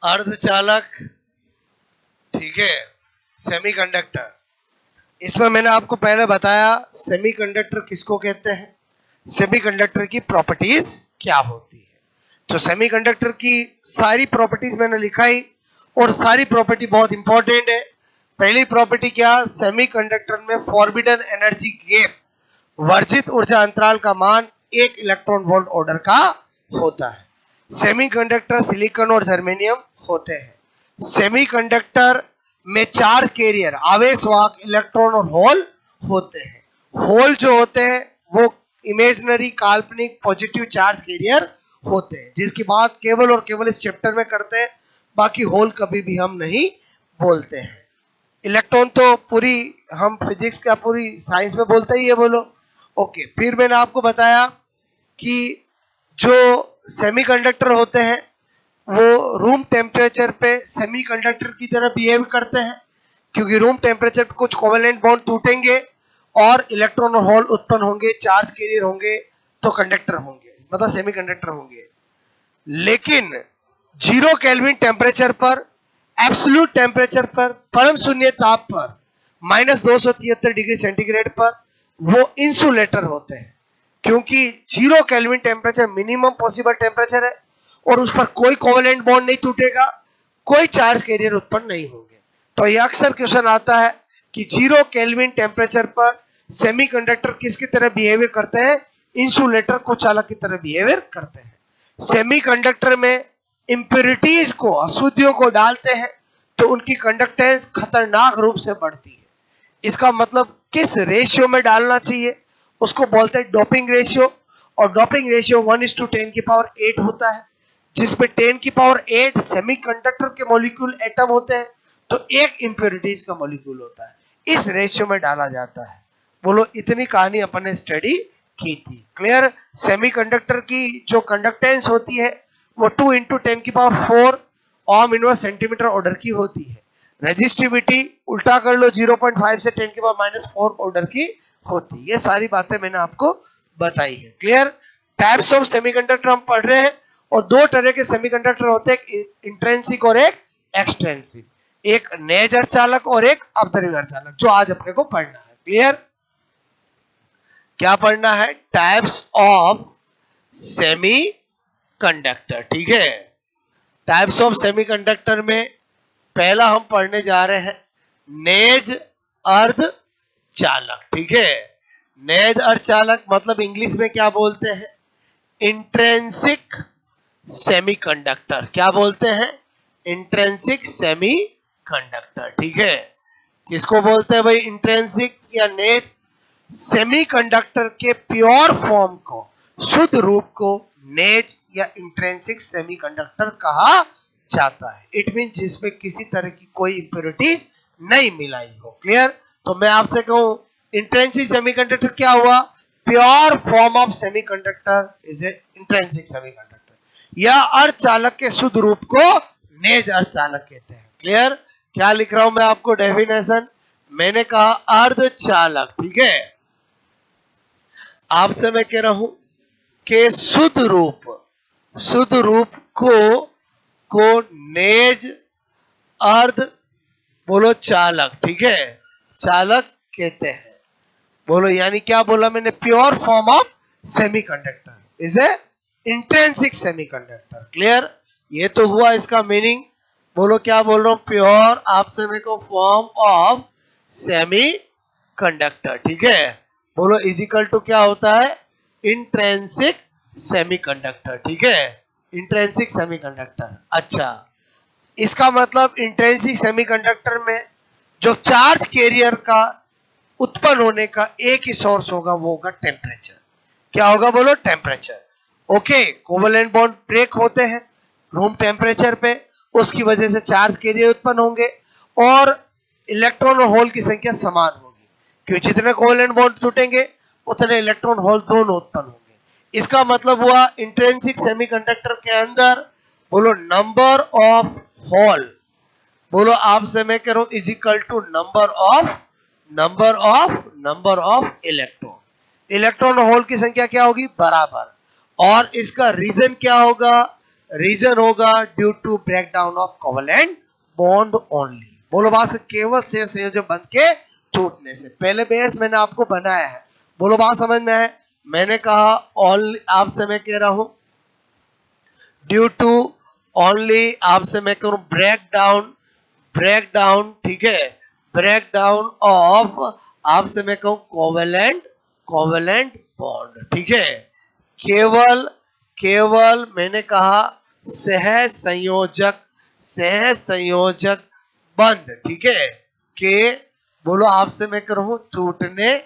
अर्धचालक, ठीक है, सेमीकंडक्टर। इसमें मैंने आपको पहले बताया सेमीकंडक्टर किसको कहते हैं, सेमीकंडक्टर की प्रॉपर्टीज क्या होती है। तो सेमीकंडक्टर की सारी प्रॉपर्टीज मैंने लिखाई और सारी प्रॉपर्टी बहुत इंपॉर्टेंट है। पहली प्रॉपर्टी क्या, सेमीकंडक्टर में फॉरबिडन एनर्जी गैप, वर्जित ऊर्जा अंतराल का मान 1 इलेक्ट्रॉन वोल्ट ऑर्डर का होता है। सेमीकंडक्टर सिलिकॉन और जर्मेनियम होते हैं। सेमीकंडक्टर में चार्ज कैरियर, आवेशवाहक इलेक्ट्रॉन और होल होते हैं। होल जो होते हैं वो इमेजिनरी, काल्पनिक पॉजिटिव चार्ज कैरियर होते हैं, जिसकी बात केवल और केवल इस चैप्टर में करते हैं, बाकी होल कभी भी हम नहीं बोलते हैं। इलेक्ट्रॉन तो पूरी हम फिजिक्स का पूरी साइंस में बोलते ही है, बोलो। ओके, फिर मैंने आपको बताया कि जो सेमीकंडक्टर होते हैं वो रूम टेम्परेचर पे सेमीकंडक्टर की तरह बिहेव करते हैं, क्योंकि रूम टेम्परेचर पे कुछ कोवेलेंट बॉन्ड टूटेंगे और इलेक्ट्रॉन और होल उत्पन्न होंगे, चार्ज कैरियर होंगे, तो कंडक्टर होंगे, मतलब सेमीकंडक्टर होंगे। लेकिन 0 केल्विन टेम्परेचर पर, एब्सोल्यूट टेम्परेचर पर, परम शून्य ताप पर, -273 डिग्री सेंटीग्रेड पर वो इंसुलेटर होते हैं, क्योंकि 0 kelvin temperature minimum possible temperature है और उस पर कोई कोवेलेंट बॉन्ड नहीं टूटेगा, कोई चार्ज कैरियर उत्पन्न नहीं होंगे। तो यह अक्सर क्वेश्चन आता है कि 0 केल्विन टेम्परेचर पर सेमीकंडक्टर किसकी तरह बिहेवियर करते हैं, इंसुलेटर को चालक की तरह बिहेवियर करते हैं। सेमीकंडक्टर में इंप्योरिटीज को, अशुद्धियों को डालते हैं तो उनकी कंडक्टेंस खतरनाक रूप से बढ़ती है। इसका मतलब किस रेशियो में डालना चाहिए, उसको बोलते हैं डोपिंग रेशियो। और डोपिंग रेशियो 1:10⁸ होता है, जिसमें 10⁸ सेमीकंडक्टर के मॉलिक्यूल एटम होते हैं तो एक इंप्योरिटीज का मॉलिक्यूल होता है, इस रेशियो में डाला जाता है। बोलो, इतनी कहानी अपन ने स्टडी की थी, क्लियर। सेमीकंडक्टर की जो कंडक्टेंस होती है वो 2 × 10⁴ ओम इनवर्स सेंटीमीटर ऑर्डर की होती है। रेजिस्टिविटी उल्टा कर लो, 0.5 से 10⁻⁴ ऑर्डर की होती है। ये सारी बातें मैंने आपको बताई है, क्लियर। टाइप्स ऑफ सेमीकंडक्टर हम पढ़ रहे हैं और दो तरह के सेमीकंडक्टर होते हैं, एक इंट्रिंसिक और एक एक्सट्रिंसिक, एक नेज अर्धचालक और एक अपधर्मी अर्धचालक, जो आज अपने को पढ़ना है, क्लियर। क्या पढ़ना है, टाइप्स ऑफ सेमी कंडक्टर, ठीक है। टाइप्स ऑफ सेमीकंडक्टर में पहला हम पढ़ने जा रहे हैं नेज अर्धचालक, ठीक है। नेज अर्धचालक मतलब इंग्लिश में क्या बोलते हैं, इंट्रिंसिक सेमीकंडक्टर। क्या बोलते हैं, इंट्रिंसिक सेमीकंडक्टर, ठीक है। किसको बोलते हैं भाई, इंट्रिंसिक या नेज, सेमीकंडक्टर के प्योर फॉर्म को, शुद्ध रूप को नेज या इंट्रिंसिक सेमीकंडक्टर कहा जाता है। इट मीन जिसमें किसी तरह की कोई इंप्योरिटीज नहीं मिलाई हो, क्लियर। तो मैं आपसे कहूं इंट्रिंसिक सेमीकंडक्टर क्या हुआ, pure form of semiconductor is a intrinsic semiconductor, या अर्धचालक के शुद्ध रूप को नेज अर्धचालक कहते हैं, क्लियर। क्या लिख रहा हूं मैं आपको डेफिनेशन, मैंने कहा अर्धचालक, ठीक है। आपसे मैं कह रहा हूं कि शुद्ध रूप को नेज अर्ध, बोलो चालक, ठीक है, चालक कहते हैं। बोलो, यानी क्या बोला मैंने, pure form of semiconductor is a intrinsic semiconductor, clear. ये तो हुआ इसका मीनिंग। बोलो, क्या बोल रहा हूं, प्योर आपसे मेरे को फॉर्म ऑफ सेमीकंडक्टर, ठीक है। बोलो, इजिकल टू क्या होता है, इंट्रिंसिक सेमीकंडक्टर, ठीक है, इंट्रिंसिक सेमीकंडक्टर। अच्छा, इसका मतलब इंट्रिंसिक सेमीकंडक्टर में जो चार्ज कैरियर का उत्पन्न होने का एक ही सोर्स होगा, वो होगा टेम्परेचर। क्या होगा, बोलो, temperature. Okay, covalent bond break होते हैं रूम टेम्परेचर पे, उसकी वजह से चार्ज कैरियर उत्पन्न होंगे और इलेक्ट्रॉन और होल की संख्या समान होगी, क्योंकि जितने कोवेलेंट बॉन्ड टूटेंगे उतने इलेक्ट्रॉन होल दोनों उत्पन्न होंगे। इसका मतलब हुआ इंट्रिंसिक सेमीकंडक्टर के अंदर, बोलो, नंबर ऑफ होल, बोलो आपसे मैं कह रहा हूं, is equal to number of electron. Electron और होल की संख्या क्या होगी, बराबर। और इसका रीजन क्या होगा, रीजन होगा due to breakdown of covalent bond only. बोलो बात से केवल से संयोजक बंध के टूटने से। पहले बेस मैंने आपको बनाया है, बोलो बात समझ में है। मैंने कहा ऑल, आपसे मैं कह रहा हूं ड्यू टू ओनली, आपसे मैं करूं ब्रेक डाउन, ठीक है, ब्रेक डाउन ऑफ, आपसे मैं कहूं कोवेलेंट बॉन्ड, ठीक है। केवल केवल मैंने कहा सह संयोजक बंद, ठीक है, के, बोलो आपसे मैं करूं टूटने,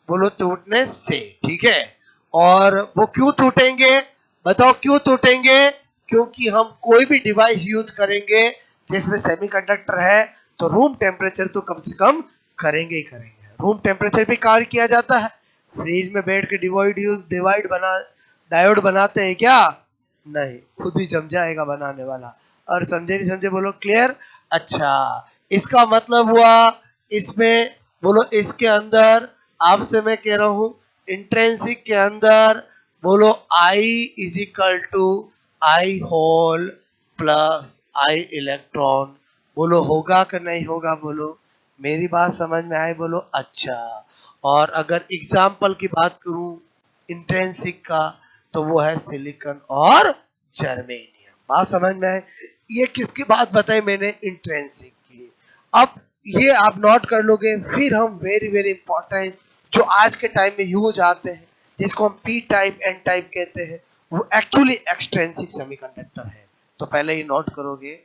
बोलो टूटने से, ठीक है। और वो क्यों टूटेंगे, बताओ क्यों टूटेंगे? क्योंकि हम कोई भी डिवाइस यूज करेंगे जिसमें सेमीकंडक्टर है तो रूम टेम्परेचर तो कम से कम करेंगे ही करेंगे। रूम टेम्परेचर भी कार्य किया जाता है। फ्रीज में बैठ के डिवाइड बना डायोड बनाते हैं क्या? नहीं, खुद ही जम जाएगा बनाने वाला। और समझे नहीं समझे बोलो क्लियर। अच्छा, इसका मतलब हुआ इसमें, बोलो इसके अंदर आपसे मैं कह रहा हूं इंट्रेंसिक के अंदर, बोलो I is equal to I hole plus I electron, बोलो होगा कि नहीं होगा? बोलो मेरी बात समझ में आए? बोलो अच्छा। और अगर एग्जाम्पल की बात करूं इंट्रेंसिक का, तो वो है सिलिकॉन और जर्मेनियम। बात समझ में आए? ये किसकी बात बताई मैंने? इंट्रेंसिक की। अब ये आप नोट कर लोगे। फिर हम वेरी वेरी इंपॉर्टेंट जो आज के टाइम में यूज आते हैं, जिसको हम पी टाइप एन टाइप कहते हैं, वो एक्चुअली एक्सट्रेंसिक सेमीकंडक्टर है। तो पहले ही नोट करोगे।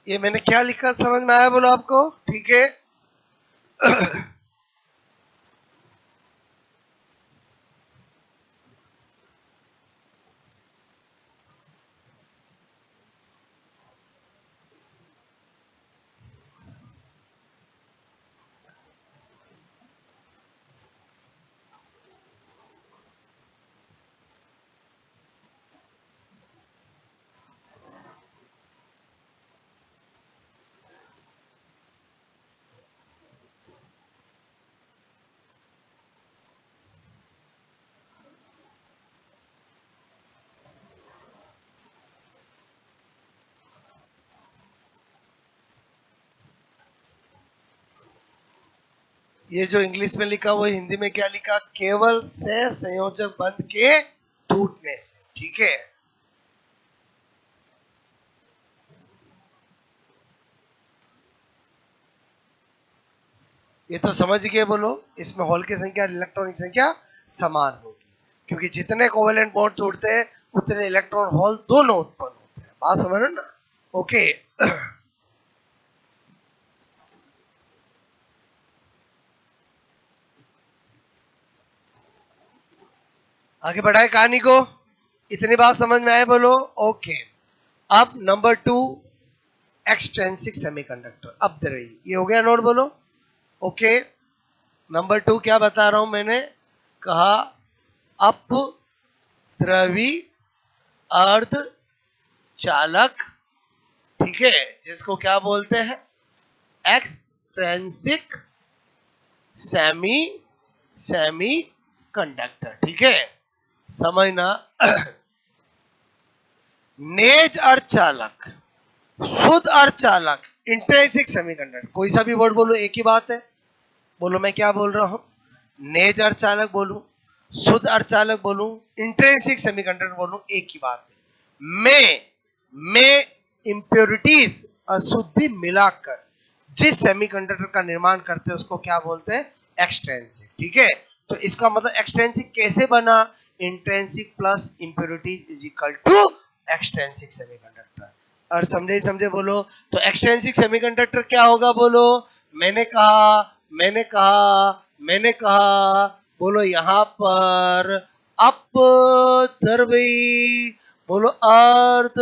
ये मैंने क्या लिखा समझ में आया? बोलो आपको ठीक है। ये जो इंग्लिश में लिखा वो हिंदी में क्या लिखा? केवल से संयोजक बंध के टूटने से, ठीक है। ये तो समझ गए। बोलो इसमें होल की संख्या इलेक्ट्रॉन की संख्या समान होगी, क्योंकि जितने कोवेलेंट बॉन्ड टूटते हैं उतने इलेक्ट्रॉन होल दोनों उत्पन्न होते हैं। बात समझ रहे ना? ओके। आगे बढ़ाए कहानी को। इतनी बात समझ में आए? बोलो ओके। अब नंबर 2, एक्सट्रेंसिक सेमीकंडक्टर। अब दे रही ये हो गया नोट? बोलो ओके। नंबर 2 क्या बता रहा हूं मैंने? कहा अपद्रवी अर्ध चालक, ठीक है, जिसको क्या बोलते हैं? एक्सट्रेंसिक सेमी सेमी कंडक्टर, ठीक है, समझना। नेज अर्धचालक, शुद्ध अर्धचालक, इंट्रेंसिक सेमीकंडक्टर, कोई सा भी वर्ड बोलो एक ही बात है। बोलो मैं क्या बोल रहा हूं? नेज अर्धचालक बोलूं, शुद्ध अर्धचालक बोलूं, इंट्रिंसिक सेमीकंडक्टर बोलूं, एक ही बात है। में इंप्योरिटीज अशुद्धि मिलाकर जिस सेमीकंडक्टर का निर्माण करते हैं उसको क्या बोलते हैं? एक्सट्रेंसिक। ठीक है, तो इसका मतलब एक्सट्रेंसिक कैसे बना? Intrinsic plus impurities is equal to extrinsic semiconductor. और समझे समझे बोलो। तो एक्सट्रेंसिक सेमीकंडक्टर क्या होगा बोलो? मैंने कहा मैंने कहा मैंने कहा बोलो यहां पर अपधर्वी बोलो अर्ध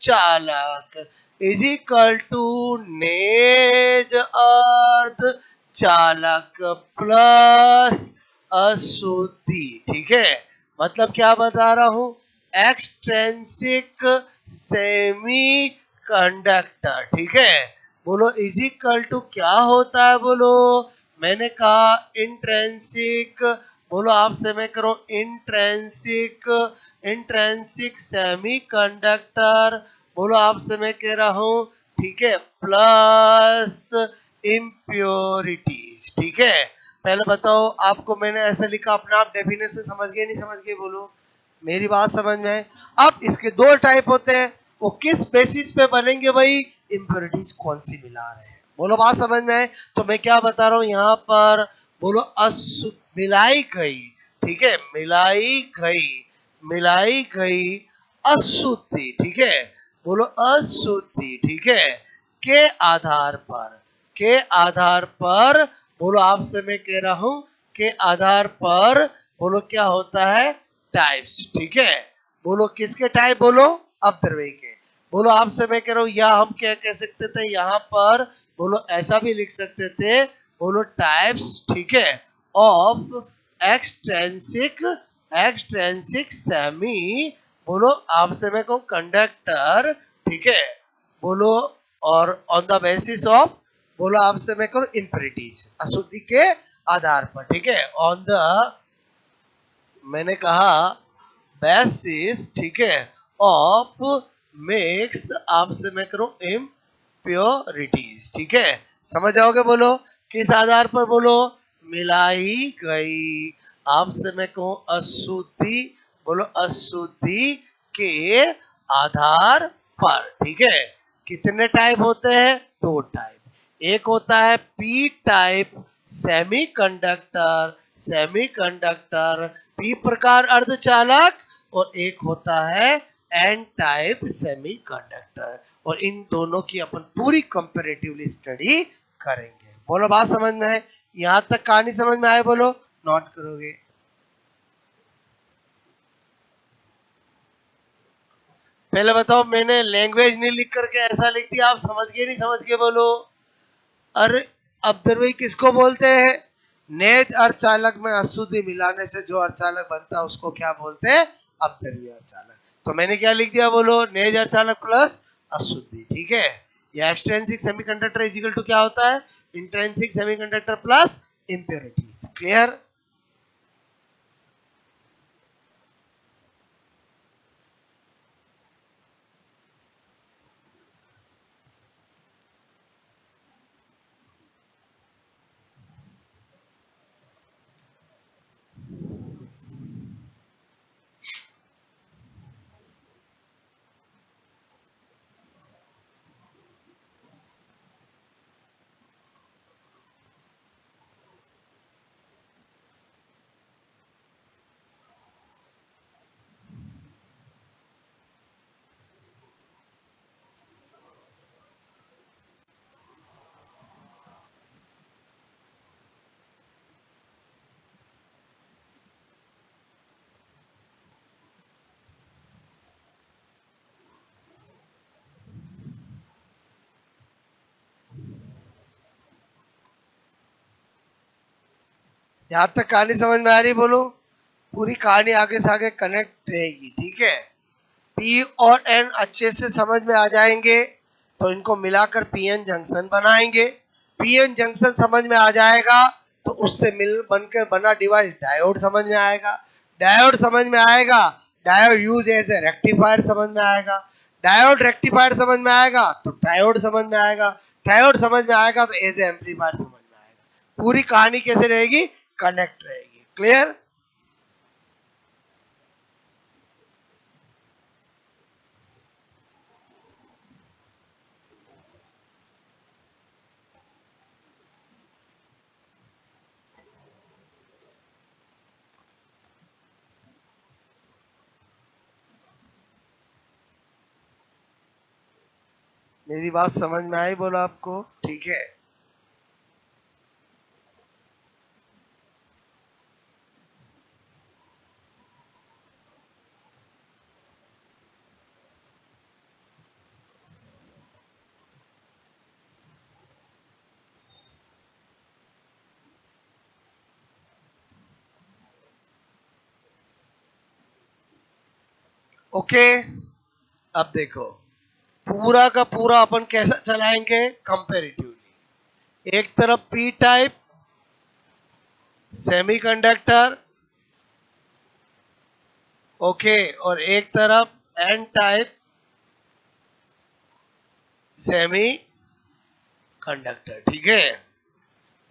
चालक इज इक्वल टू नेज अर्ध चालक प्लस अशुद्धि। ठीक है, मतलब क्या बता रहा हूं? Extrinsic semi conductor. ठीक है, बोलो इज इक्वल टू क्या होता है बोलो? मैंने कहा इंट्रेंसिक, बोलो आपसे मैं करो इंट्रेंसिक इंट्रेंसिक सेमी कंडक्टर, बोलो आपसे मैं कह रहा हूं। ठीक है, प्लस इम्प्योरिटीज। ठीक है, पहले बताओ आपको मैंने ऐसे लिखा, अपने आप डेफिनेशन समझ गए नहीं समझ गए बोलो? मेरी बात समझ में है? अब इसके दो टाइप होते हैं, वो किस बेसिस पे बनेंगे भाई? इम्प्योरिटीज कौन सी मिला रहे हैं, बोलो बात समझ में है? तो मैं क्या बता रहा हूं यहाँ पर, बोलो मिलाई गई। ठीक है, मिलाई गई अशुद्धि। ठीक है, बोलो अशुद्धि। ठीक है, के आधार पर, के आधार पर, बोलो आपसे मैं कह रहा हूं के आधार पर, बोलो क्या होता है? टाइप्स। ठीक है, बोलो किसके टाइप? बोलो अपद्रव्य के। बोलो आपसे मैं कह रहा हूं, या हम क्या कह सकते थे यहाँ पर, बोलो ऐसा भी लिख सकते थे, बोलो टाइप्स। ठीक है, ऑफ एक्सट्रेंसिक एक्सट्रेंसिक सेमी, बोलो आपसे मैं कहूं कंडक्टर। ठीक है, बोलो और ऑन द बेसिस ऑफ, बोलो आपसे मैं कहूं इम्प्योरिटीज अशुद्धि के आधार पर। ठीक है, ऑन द, मैंने कहा बेसिस। ठीक है, ऑफ मिक्स आपसे मैं करूं इम्प्योरिटीज। ठीक है, समझ आओगे? बोलो किस आधार पर? बोलो मिलाई गई आपसे मैं कहूं अशुद्धि, बोलो अशुद्धि के आधार पर। ठीक है, कितने टाइप होते हैं? दो टाइप। एक होता है P type semiconductor, semiconductor P प्रकार अर्धचालक, और एक होता है एन टाइप सेमीकंडक्टर। और इन दोनों की अपन पूरी कंपैरेटिवली स्टडी करेंगे। बोलो बात समझ में है? यहां तक कहानी समझ में आए? बोलो नोट करोगे? पहले बताओ, मैंने लैंग्वेज नहीं लिख करके ऐसा लिख दिया, आप समझ गए नहीं समझ गए? बोलो। अरे अपद्रव्य किसको बोलते हैं? नेज अर्धचालक में अशुद्धि मिलाने से जो अर्धचालक बनता है उसको क्या बोलते हैं? अपद्रव्य अर्धचालक। तो मैंने क्या लिख दिया? बोलो नेज अर्धचालक प्लस अशुद्धि। ठीक है, या extrinsic semiconductor is equal to क्या होता है? Intrinsic semiconductor plus impurities. Clear? यहां तक कहानी समझ में आ रही? बोलो। पूरी कहानी आगे से आगे कनेक्ट रहेगी। ठीक है, पी और एन अच्छे से समझ में आ जाएंगे तो इनको मिलाकर पीएन जंक्शन बनाएंगे। पीएन जंक्शन समझ में आ जाएगा तो उससे मिल बनकर बना डिवाइस डायोड समझ में आएगा। डायोड समझ में आएगा, diode use as a rectifier समझ में आएगा। डायोड रेक्टिफायर समझ में आएगा तो ट्रायोड समझ में आएगा। ट्रायोड समझ में आएगा तो एज ए एम्पलीफायर समझ में आएगा। पूरी कहानी कैसे रहेगी? कनेक्ट रहेगी। क्लियर? मेरी बात समझ में आई बोला आपको? ठीक है। ओके, अब देखो पूरा का पूरा अपन कैसा चलाएंगे, कंपेरेटिवली। एक तरफ पी टाइप सेमीकंडक्टर, ओके, और एक तरफ एन टाइप सेमी कंडक्टर, ठीक है।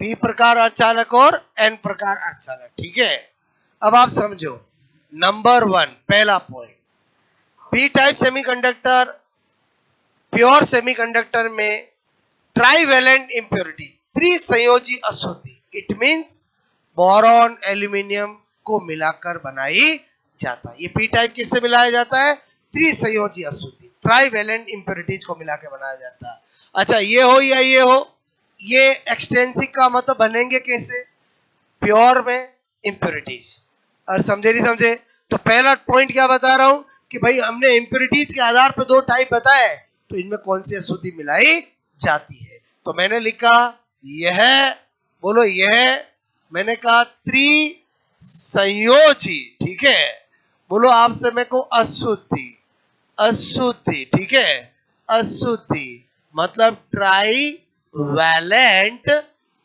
पी प्रकार अर्धचालक और एन प्रकार अर्धचालक, ठीक है। अब आप समझो, नंबर 1 पहला point, P type semiconductor, pure semiconductor में ट्राइवेलेंट इंप्योरिटीज, त्रिसंयोजी अशुद्धि, इट मींस बोरॉन एल्यूमिनियम को मिलाकर बनाई जाता है। ये पी टाइप किससे मिलाया जाता है? त्रिसंयोजी अशुद्धि, ट्राइवेलेंट इंप्योरिटीज को मिलाकर बनाया जाता है। अच्छा, ये हो या ये हो, ये एक्सटेंसिव का मतलब बनेंगे कैसे? प्योर में इंप्योरिटीज। और समझे नहीं समझे? तो पहला पॉइंट क्या बता रहा हूं कि भाई हमने इंप्योरिटीज के आधार पर दो टाइप बताए, तो इनमें कौन सी अशुद्धि मिलाई जाती है। तो मैंने लिखा यह, बोलो यह, मैंने कहा त्रिसंयोजी, ठीक है। बोलो आपसे मेरे को अशुद्धि, अशुद्धि, ठीक है। अशुद्धि मतलब trivalent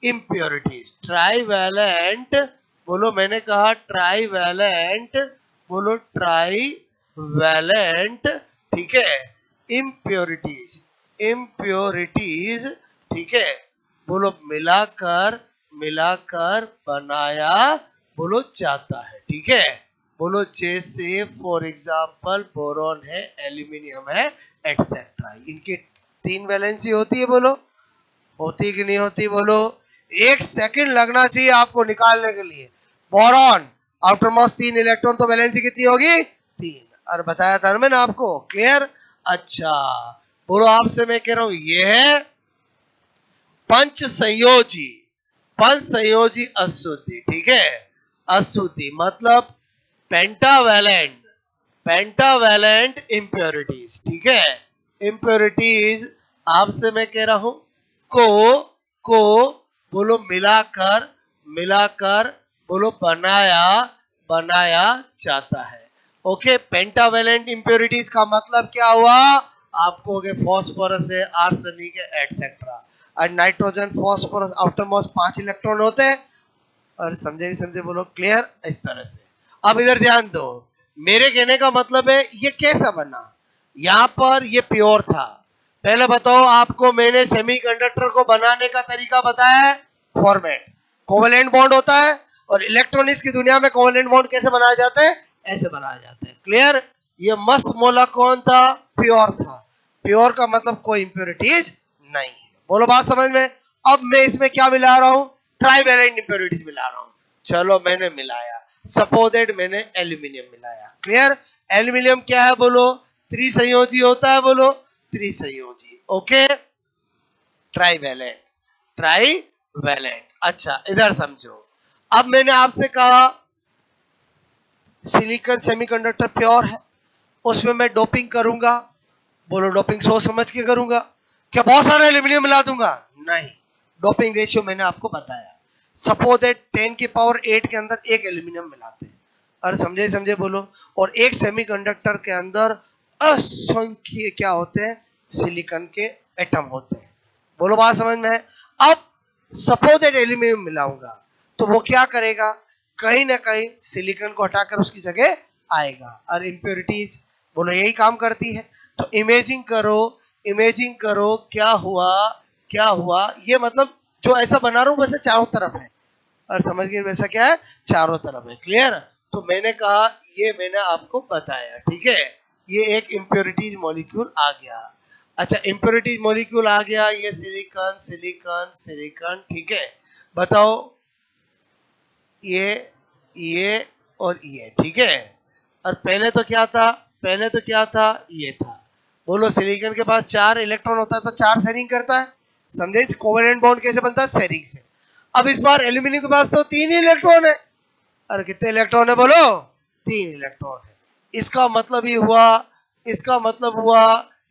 impurities, trivalent, बोलो मैंने कहा ट्राई वैलेंट, बोलो ट्राई वैलेंट, ठीक है, इंप्योरिटीज, इंप्योरिटीज, ठीक है। बोलो मिलाकर, मिलाकर बनाया, बोलो जाता है, ठीक है। बोलो जैसे फॉर एग्जाम्पल बोरॉन है, एल्यूमिनियम है, एटसेट्रा, इनकी 3 वैलेंसी होती है, बोलो होती कि नहीं होती? बोलो, 1 सेकंड लगना चाहिए आपको निकालने के लिए। बोरॉन आफ्टर मोस्ट 3 इलेक्ट्रॉन, तो वैलेंसी कितनी होगी? 3। और बताया था मैंने आपको, क्लियर? अच्छा, बोलो आपसे मैं कह रहा हूं ये है पंच संयोजी, पंच संयोजी अशुद्धि, ठीक है। अशुद्धि मतलब पेंटावैलेंट, पेंटावैलेंट इंप्योरिटीज, ठीक है। इंप्योरिटीज आपसे मैं कह रहा हूं को बोलो मिलाकर, मिलाकर, बोलो बनाया, बनाया जाता है। ओके, पेंटावैलेंट इंप्योरिटीज का मतलब क्या हुआ? आपको हो गए फॉस्फोरस है, आर्सेनिक है, एटसेट्रा। और नाइट्रोजन, फॉस्फोरस, आउटरमोस्ट 5 इलेक्ट्रॉन होते हैं। और समझे नहीं समझे? बोलो क्लियर? इस तरह से। अब इधर ध्यान दो, मेरे कहने का मतलब है ये कैसा बना। यहां पर ये प्योर था। पहले बताओ आपको, मैंने सेमीकंडक्टर को बनाने का तरीका बताया है, फॉर्मेट। कोवेलेंट बॉन्ड होता है, और इलेक्ट्रॉनिक्स की दुनिया में कोवेलेंट बॉन्ड कैसे बनाए जाते हैं? ऐसे बनाए जाते हैं, क्लियर? ये मस्त मोला कौन था? प्योर था। प्योर का मतलब कोई इंप्योरिटीज नहीं है। बोलो बात समझ में? अब मैं इसमें क्या मिला रहा हूं? ट्राइवेलेंट इंप्योरिटीज मिला रहा हूं। चलो मैंने मिलाया, सपोज दैट मैंने एल्यूमिनियम मिलाया, क्लियर? एल्यूमिनियम क्या है? बोलो त्रिसंयोजी होता है, बोलो त्रिसंयोजी, ओके। Trivalent, trivalent. अच्छा इधर समझो, अब मैंने आपसे कहा सिलिकॉन सेमीकंडक्टर प्योर है, उसमें मैं डोपिंग करूंगा, बोलो डोपिंग सोच समझ के करूंगा। क्या बहुत सारा एल्यूमिनियम मिला दूंगा? नहीं, डोपिंग रेशियो मैंने आपको बताया। सपोज दैट 10 की पावर 8 के अंदर एक एल्यूमिनियम मिलाते हैं। और समझे समझे? बोलो। और एक सेमीकंडक्टर के अंदर असंख्य क्या होते हैं? सिलिकॉन के एटम होते हैं। बोलो बात समझ में है? अब सपोज दैट एल्यूमिनियम मिलाऊंगा, तो वो क्या करेगा? कहीं ना कहीं सिलिकॉन को हटाकर उसकी जगह आएगा। और इंप्योरिटीज बोलो यही काम करती है। तो इमेजिंग करो, इमेजिंग करो क्या हुआ, क्या हुआ? ये मतलब जो ऐसा बना रहा हूं वैसे चारों तरफ है। और समझ गए वैसा क्या है? चारों तरफ है, क्लियर? तो मैंने कहा ये मैंने आपको बताया, ठीक है। ये एक इम्प्योरिटीज मॉलिक्यूल आ गया। अच्छा, इम्प्योरिटीज मॉलिक्यूल आ गया, ये सिलिकॉन, सिलिकॉन, सिलिकॉन, ठीक है। बताओ ये और ये, ठीक है। और पहले तो क्या था? पहले तो क्या था? ये था। बोलो सिलिकॉन के पास 4 इलेक्ट्रॉन होता है तो 4 शेयरिंग करता है, समझे? कोवेलेंट बॉन्ड कैसे बनता है? शेयरिंग से। अब इस बार एल्यूमिनियम के पास तो 3 ही इलेक्ट्रॉन है। अरे कितने इलेक्ट्रॉन है बोलो? 3 इलेक्ट्रॉन है। इसका मतलब ये हुआ, इसका मतलब हुआ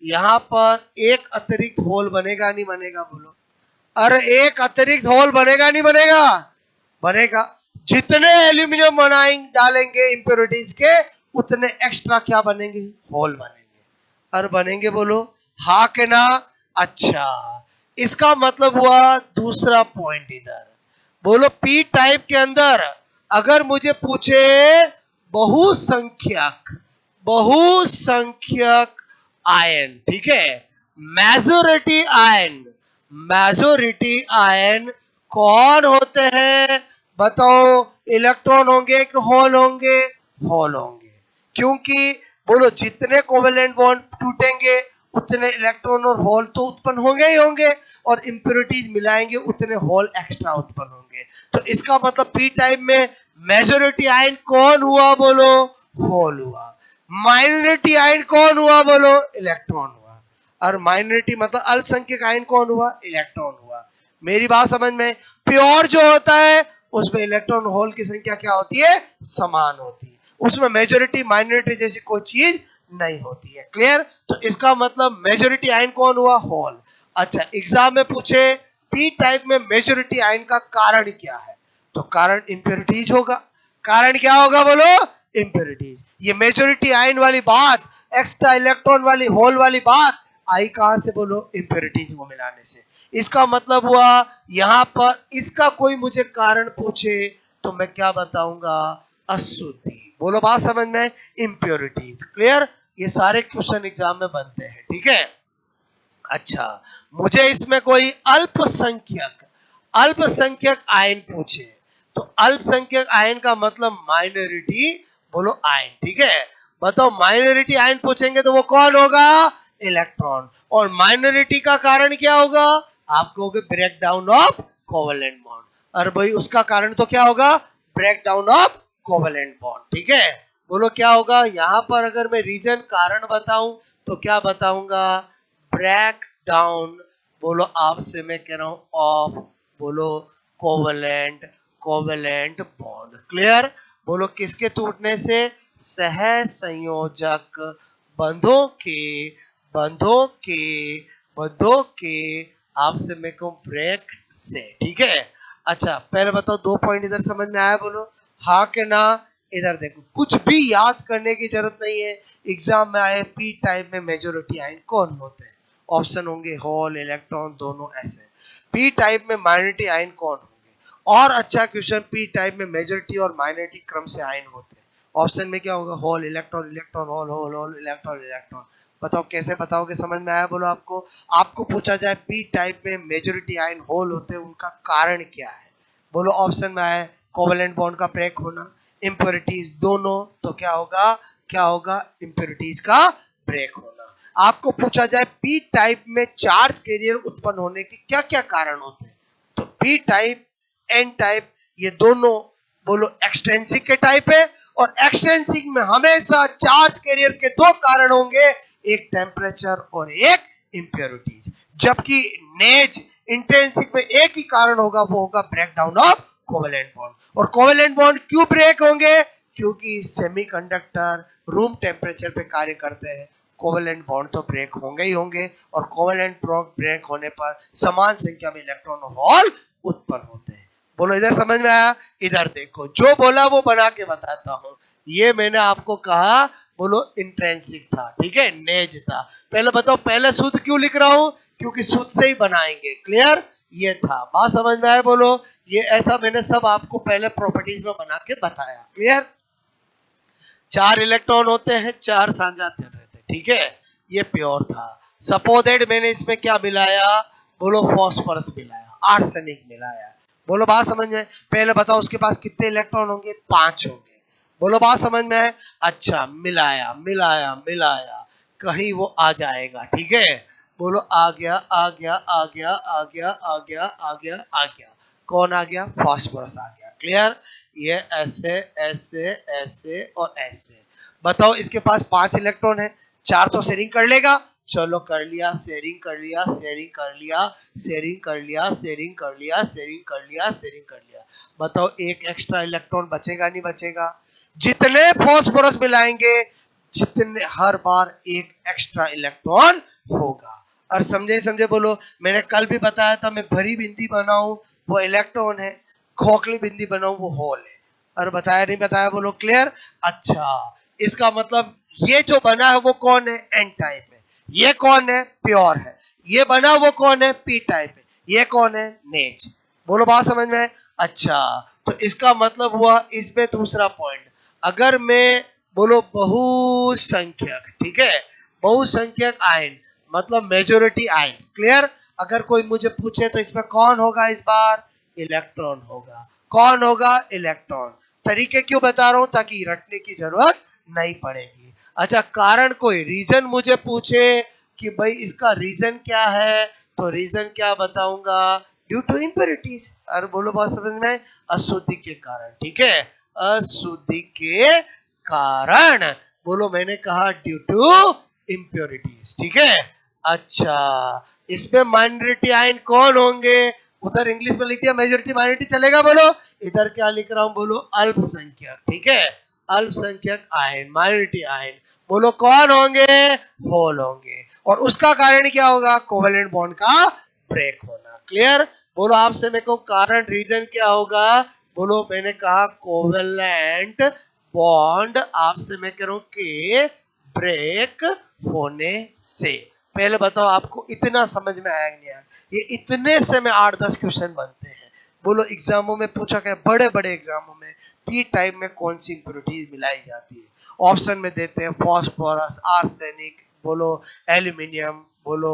यहाँ पर एक अतिरिक्त होल बनेगा नहीं बनेगा बोलो? अरे एक अतिरिक्त होल बनेगा नहीं बनेगा? बनेगा। जितने एल्यूमिनियम बनाएंगे डालेंगे इंप्योरिटीज के, उतने एक्स्ट्रा क्या बनेंगे? होल बनेंगे। और बनेंगे बोलो? हाँ के ना? अच्छा, इसका मतलब हुआ दूसरा पॉइंट इधर। बोलो पी टाइप के अंदर अगर मुझे पूछे बहुसंख्यक, बहुसंख्यक आयन, ठीक है, मेजोरिटी आयन, मेजोरिटी आयन कौन होते हैं? बताओ, इलेक्ट्रॉन होंगे कि होल होंगे? होल होंगे। क्योंकि बोलो जितने कोवेलेंट बॉन्ड टूटेंगे उतने इलेक्ट्रॉन और होल तो उत्पन्न होंगे ही होंगे, और इंप्योरिटीज मिलाएंगे उतने होल एक्स्ट्रा उत्पन्न होंगे। तो इसका मतलब पी टाइप में मेजोरिटी आयन कौन हुआ बोलो? होल हुआ। माइनॉरिटी आयन कौन हुआ बोलो? इलेक्ट्रॉन हुआ। और माइनॉरिटी मतलब अल्पसंख्यक आयन कौन हुआ? इलेक्ट्रॉन हुआ। मेरी बात समझ में? प्योर जो होता है उसमें इलेक्ट्रॉन होल की संख्या क्या होती है? समान होती है। उसमें मेजोरिटी माइनॉरिटी जैसी कोई चीज नहीं होती है। क्लियर? तो इसका मतलब मेजोरिटी आयन कौन हुआ? होल। अच्छा, एग्जाम में पूछे पी टाइप में मेजोरिटी आयन का कारण क्या है, तो कारण इंप्योरिटीज होगा। कारण क्या होगा बोलो? इंप्योरिटीज। ये मेजोरिटी आयन वाली बात, एक्स्ट्रा इलेक्ट्रॉन वाली होल वाली बात आई कहां से बोलो? इंप्योरिटीज को मिलाने से। इसका मतलब हुआ यहां पर इसका कोई मुझे कारण पूछे तो मैं क्या बताऊंगा? अशुद्धि। बोलो बात समझ में? इंप्योरिटीज। क्लियर? ये सारे क्वेश्चन एग्जाम में बनते हैं, ठीक है। अच्छा, मुझे इसमें कोई अल्पसंख्यक, अल्पसंख्यक आयन पूछे तो अल्पसंख्यक आयन का मतलब माइनॉरिटी बोलो आयन, ठीक है। बताओ माइनॉरिटी आयन पूछेंगे तो वो कौन होगा? इलेक्ट्रॉन। और माइनॉरिटी का कारण क्या होगा? आप कहोगे breakdown of covalent bond. और भाई उसका कारण तो क्या होगा? Breakdown of covalent bond, ठीक है। बोलो क्या होगा यहां पर? अगर मैं रीजन कारण बताऊं तो क्या बताऊंगा? ब्रेक डाउन बोलो आपसे मैं कह रहा हूं ऑफ बोलो कोवेलेंट, कोवेलेंट बॉन्ड। क्लियर? बोलो किसके टूटने से? सह संयोजक बंधों के, बंधों के, बंधों के आपसे मैं कहूं ब्रेक से, ठीक है। अच्छा पहले बताओ 2 पॉइंट इधर समझ में आया बोलो? हाँ के ना? इधर देखो, कुछ भी याद करने की जरूरत नहीं है। एग्जाम में आए पी टाइप में मेजोरिटी आयन कौन होते हैं? ऑप्शन होंगे होल, इलेक्ट्रॉन, दोनों ऐसे। पी टाइप में माइनॉरिटी आयन कौन होंगे? और अच्छा क्वेश्चन, पी टाइप में मेजोरिटी और माइनॉरिटी क्रम से आयन होते हैं। ऑप्शन में क्या होगा? Hole, electron, electron, hole, hole, hole, electron, electron. बताओ कैसे बताओगे? समझ में आया बोलो? आपको आपको पूछा जाए पी टाइप में मेजोरिटी आयन होल होते हैं, उनका कारण क्या है? बोलो ऑप्शन में आए कोवेलेंट बॉन्ड का ब्रेक होना, इंप्योरिटीज दोनों, तो क्या होगा? क्या होगा? इंप्योरिटीज का ब्रेक होना। आपको पूछा जाए पी टाइप में चार्ज कैरियर उत्पन्न होने के क्या क्या कारण होते हैं, तो पी टाइप, एन टाइप, ये दोनों बोलो एक्सटेंसिव के टाइप है। और एक्सटेंसिव में हमेशा चार्ज कैरियर के 2 कारण होंगे, एक टेम्परेचर और एक इंप्योरिटीज। जबकि नेज इंटेंसिव में एक ही कारण होगा, वो होगा ब्रेकडाउन ऑफ कोवेलेंट बॉन्ड। और कोवेलेंट बॉन्ड क्यों ब्रेक होंगे? क्योंकि सेमीकंडक्टर रूम टेम्परेचर पे कार्य करते हैं, कोवेलेंट बॉन्ड तो ब्रेक होंगे ही होंगे। और कोवेलेंट बॉन्ड ब्रेक होने पर समान संख्या में इलेक्ट्रॉन और होल उत्पन्न होते हैं। बोलो इधर समझ में आया? इधर देखो, जो बोला वो बना के बताता हूं। ये मैंने आपको कहा बोलो इंट्रेंसिक था, ठीक है, नेज था। पहले बताओ पहले शुद्ध क्यों लिख रहा हूं? क्योंकि शुद्ध से ही बनाएंगे। क्लियर? ये था बात समझ में आया बोलो? ये ऐसा मैंने सब आपको पहले प्रॉपर्टीज में बना के बताया। क्लियर? 4 इलेक्ट्रॉन होते हैं, 4 साझा रहते हैं, ठीक है। ये प्योर था। सपोज दैट मैंने इसमें क्या मिलाया बोलो? फॉस्फोरस मिलाया, आर्सेनिक मिलाया। बोलो बात समझ में? पहले बताओ उसके पास कितने इलेक्ट्रॉन होंगे? 5 होंगे। बोलो बात समझ में है? अच्छा, मिलाया मिलाया मिलाया, कहीं वो आ जाएगा, ठीक है। बोलो आ गया आ गया आ गया आ गया आ गया आ गया आ गया। कौन आ गया? फॉस्फोरस आ गया। क्लियर? ये ऐसे ऐसे ऐसे और ऐसे। बताओ इसके पास 5 इलेक्ट्रॉन है, 4 तो शेयरिंग कर लेगा, चलो कर लिया, शेयरिंग कर लिया, शेयरिंग कर लिया, शेयरिंग कर लिया, शेयरिंग कर लिया, शेयरिंग कर लिया, शेयरिंग कर लिया। बताओ एक एक्स्ट्रा इलेक्ट्रॉन बचेगा नहीं बचेगा? जितने फास्फोरस मिलाएंगे जितने हर बार एक एक्स्ट्रा इलेक्ट्रॉन होगा। और समझे समझे बोलो। मैंने कल भी बताया था, मैं भरी बिंदी बनाऊं वो इलेक्ट्रॉन है, खोखली बिंदी बनाऊं वो होल है। और बताया नहीं बताया बोलो? क्लियर? अच्छा, इसका मतलब ये जो बना है वो कौन है? एन टाइप है। ये कौन है? प्योर है। ये बना वो कौन है? पी टाइप है। ये कौन है? नेच। बोलो बात समझ में? अच्छा, तो इसका मतलब हुआ इसमें दूसरा पॉइंट, अगर मैं बोलो बहुसंख्यक, ठीक है, बहुसंख्यक आयन मतलब मेजोरिटी आयन। क्लियर? अगर कोई मुझे पूछे तो इसमें कौन होगा इस बार? इलेक्ट्रॉन होगा। कौन होगा? इलेक्ट्रॉन। तरीके क्यों बता रहा हूं? ताकि रटने की जरूरत नहीं पड़ेगी। अच्छा, कारण कोई रीजन मुझे पूछे कि भाई इसका रीजन क्या है, तो रीजन क्या बताऊंगा? Due to impurities. और बोलो बात समझ में? अशुद्धि के कारण। ठीक है, अशुद्धि के कारण। बोलो, मैंने कहा ड्यू टू इम्प्योरिटीज। ठीक है। अच्छा, इसमें माइनॉरिटी आयन कौन होंगे? उधर इंग्लिश में लिख दिया मेजोरिटी माइनॉरिटी, चलेगा? बोलो इधर क्या लिख रहा हूं? बोलो अल्पसंख्यक। ठीक है, अल्पसंख्यक आयन, माइनॉरिटी आयन। बोलो कौन होंगे? होल होंगे। और उसका कारण क्या होगा? कोवेलेंट बॉन्ड का ब्रेक होना। क्लियर? बोलो आपसे मैं कहूं कारण रीजन क्या होगा? बोलो मैंने कहा कोवेलेंट बॉन्ड आपसे मैं कह रहा हूं कि ब्रेक होने से। पहले बताओ आपको इतना समझ में आया नहीं आया? ये इतने से में 8-10 क्वेश्चन बनते हैं। बोलो एग्जामों में पूछा गया, बड़े बड़े एग्जामों में पी टाइप में कौन सी इंप्योरिटीज मिलाई जाती है? ऑप्शन में देते हैं फॉस्फोरस, आर्सेनिक, बोलो एल्यूमिनियम, बोलो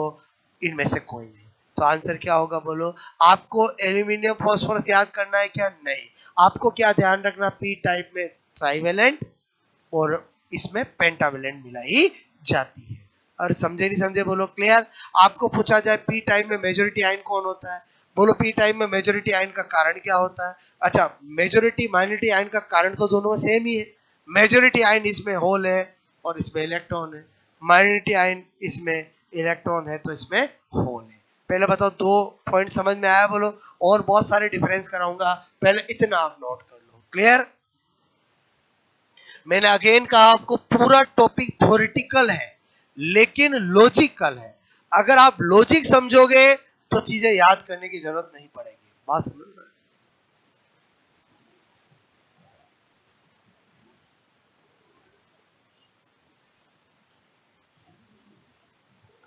इनमें से कोई नहीं। तो आंसर क्या होगा? बोलो आपको एल्यूमिनियम फॉस्फोरस याद करना है क्या? नहीं। आपको क्या ध्यान रखना? पी टाइप में ट्राइवेलेंट और इसमें पेंटावेलेंट मिलाई जाती है। और समझे नहीं समझे? बोलो क्लियर? आपको पूछा जाए पी टाइप में मेजोरिटी आयन कौन होता है? बोलो पी टाइप में मेजोरिटी आयन का कारण क्या होता है? अच्छा, मेजोरिटी माइनॉरिटी आयन का कारण तो दोनों सेम ही है। मेजोरिटी आयन इसमें होल है और इसमें इलेक्ट्रॉन है, माइनॉरिटी आयन इसमें इलेक्ट्रॉन है तो इसमें होल है। पहले बताओ, दो पॉइंट समझ में आया? बोलो। और बहुत सारे डिफरेंस कराऊंगा, पहले इतना आप नोट कर लो। क्लियर? मैंने अगेन कहा आपको पूरा टॉपिक थ्योरेटिकल है लेकिन लॉजिकल है। अगर आप लॉजिक समझोगे तो चीजें याद करने की जरूरत नहीं पड़ेगी। बात समझ में?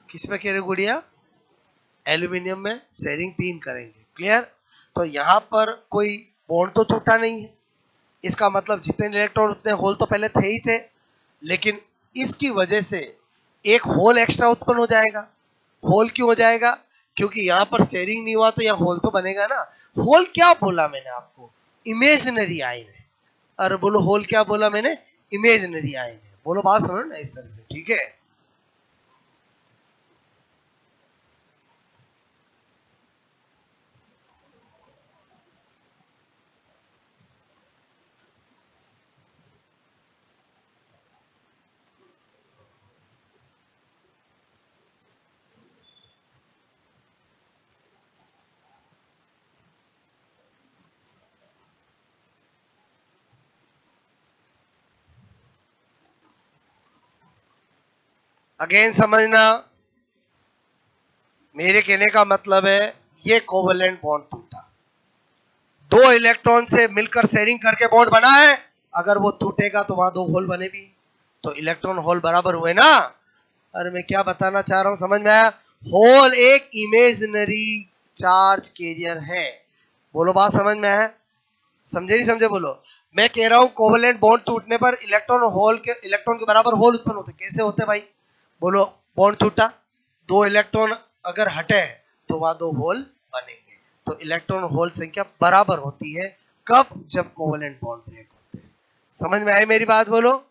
किस में कह रहे गुड़िया? एल्यूमिनियम में शेयरिंग 3 करेंगे। क्लियर? तो यहां पर कोई बॉन्ड तो टूटा नहीं है, इसका मतलब जितने इलेक्ट्रॉन उतने होल तो पहले थे ही थे, लेकिन इसकी वजह से एक होल एक्स्ट्रा उत्पन्न हो जाएगा। होल क्यों हो जाएगा? क्योंकि यहाँ पर शेयरिंग नहीं हुआ तो यहाँ होल तो बनेगा ना। होल क्या बोला मैंने आपको? इमेजिनरी आयन है। और बोलो होल क्या बोला मैंने? इमेजिनरी आयन है। बोलो बात समझो ना इस तरह से। ठीक है। अगेन समझना, मेरे कहने का मतलब है ये कोवेलेंट बॉन्ड टूटा, दो इलेक्ट्रॉन से मिलकर शेयरिंग करके बॉन्ड बना है। अगर वो टूटेगा तो वहां दो होल बने भी, तो इलेक्ट्रॉन होल बराबर हुए ना। अरे मैं क्या बताना चाह रहा हूं, समझ में आया? होल एक इमेजिनरी चार्ज कैरियर है। बोलो बात समझ में आया? समझे नहीं समझे? बोलो। मैं कह रहा हूं कोवेलेंट बॉन्ड टूटने पर इलेक्ट्रॉन के बराबर होल उत्पन्न होते। कैसे होते भाई? बोलो, बॉन्ड टूटा, दो इलेक्ट्रॉन अगर हटे तो वहां दो होल बनेंगे, तो इलेक्ट्रॉन होल संख्या बराबर होती है। कब? जब कोवेलेंट बॉन्ड ब्रेक होते हैं। समझ में आई मेरी बात? बोलो।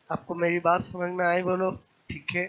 आपको मेरी बात समझ में आई बोलो? ठीक है।